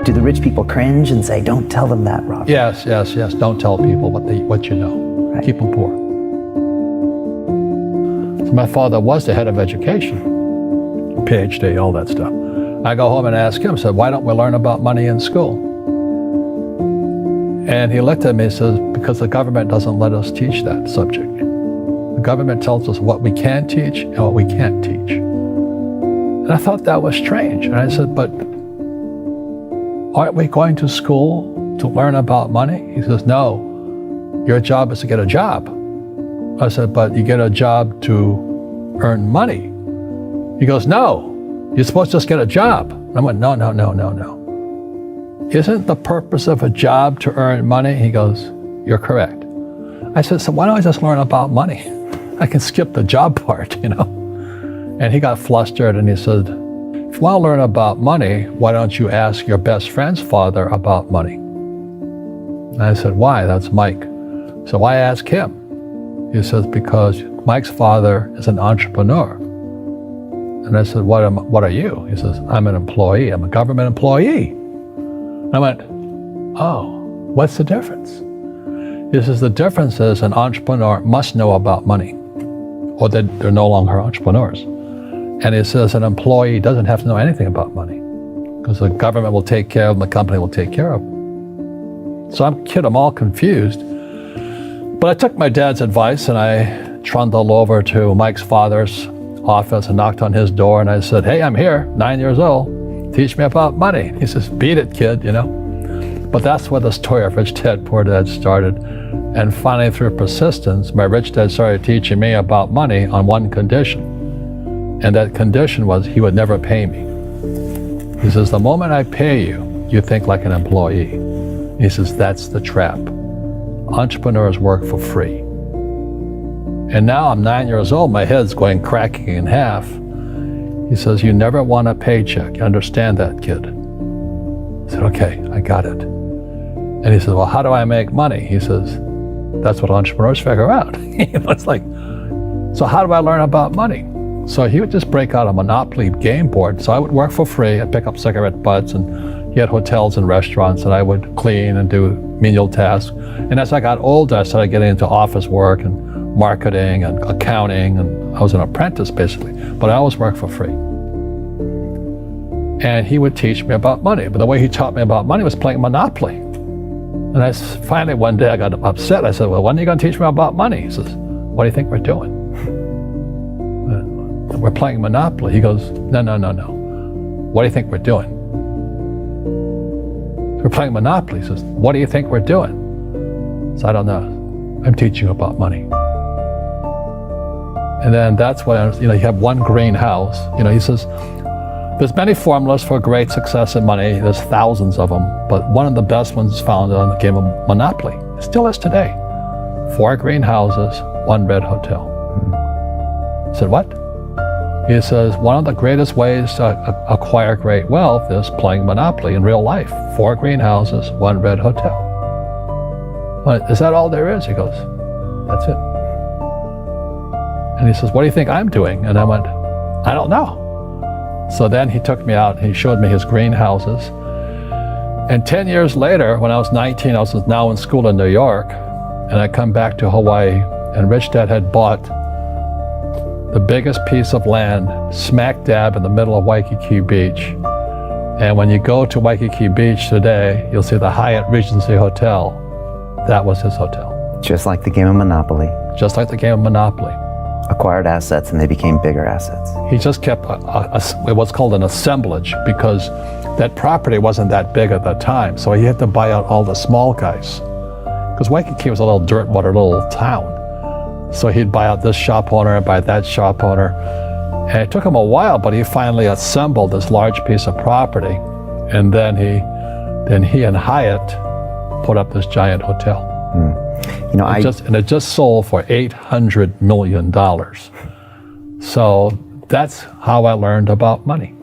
Do the rich people cringe and say, don't tell them that, Robert? Yes. Don't tell people what you know. Right. Keep them poor. So my father was the head of education, PhD, all that stuff. I go home and ask him, said, why don't we learn about money in school? And he looked at me and says, because the government doesn't let us teach that subject. The government tells us what we can teach and what we can't teach. And I thought that was strange. And I said, but aren't we going to school to learn about money? He says, no, your job is to get a job. I said, but you get a job to earn money. He goes, no, you're supposed to just get a job. And I went, no. Isn't the purpose of a job to earn money? He goes, you're correct. I said, so why don't I just learn about money? I can skip the job part, And he got flustered and he said, if you want to learn about money, why don't you ask your best friend's father about money? And I said, why? That's Mike. So why ask him? He says, because Mike's father is an entrepreneur. And I said, what are you? He says, I'm an employee. I'm a government employee. And I went, oh, what's the difference? He says, the difference is an entrepreneur must know about money, or they're no longer entrepreneurs. And he says an employee doesn't have to know anything about money, because the government will take care of them, the company will take care of them. So I'm all confused. But I took my dad's advice and I trundled over to Mike's father's office and knocked on his door and I said, hey, I'm here, 9 years old. Teach me about money. He says, beat it, kid, But that's where the story of Rich Dad, Poor Dad started. And finally, through persistence, my rich dad started teaching me about money on one condition. And that condition was he would never pay me. He says, the moment I pay you, you think like an employee. He says, that's the trap. Entrepreneurs work for free. And now I'm 9 years old, my head's going cracking in half. He says, you never want a paycheck. You understand that, kid? I said, okay, I got it. And he says, well, how do I make money? He says, that's what entrepreneurs figure out. It's like, so how do I learn about money? So he would just break out a Monopoly game board. So I would work for free. I'd pick up cigarette butts, and he had hotels and restaurants, and I would clean and do menial tasks. And as I got older, I started getting into office work and marketing and accounting, and I was an apprentice basically, but I always worked for free. And he would teach me about money, but the way he taught me about money was playing Monopoly. And finally one day I got upset. I said, well, when are you going to teach me about money? He says, what do you think we're doing? We're playing Monopoly. He goes, no. What do you think we're doing? We're playing Monopoly. He says, what do you think we're doing? So I don't know. I'm teaching you about money. And then that's when, you have one green house. He says, there's many formulas for great success in money. There's thousands of them, but one of the best ones is found on the game of Monopoly. It still is today. 4 green houses, 1 red hotel. I said, what? He says, one of the greatest ways to acquire great wealth is playing Monopoly in real life. 4 green houses, 1 red hotel. Well, is that all there is? He goes, that's it. And he says, what do you think I'm doing? And I went, I don't know. So then he took me out and he showed me his greenhouses. And 10 years later, when I was 19, I was now in school in New York, and I come back to Hawaii, and Rich Dad had bought the biggest piece of land smack dab in the middle of Waikiki Beach. And when you go to Waikiki Beach today, you'll see the Hyatt Regency Hotel. That was his hotel. Just like the game of Monopoly. Just like the game of Monopoly. Acquired assets, and they became bigger assets. He just kept what's called an assemblage, because that property wasn't that big at the time, so he had to buy out all the small guys. Because Waikiki was a little dirtwater little town. So he'd buy out this shop owner and buy that shop owner. And it took him a while, but he finally assembled this large piece of property. And then he and Hyatt put up this giant hotel. It just sold for $800 million. So that's how I learned about money.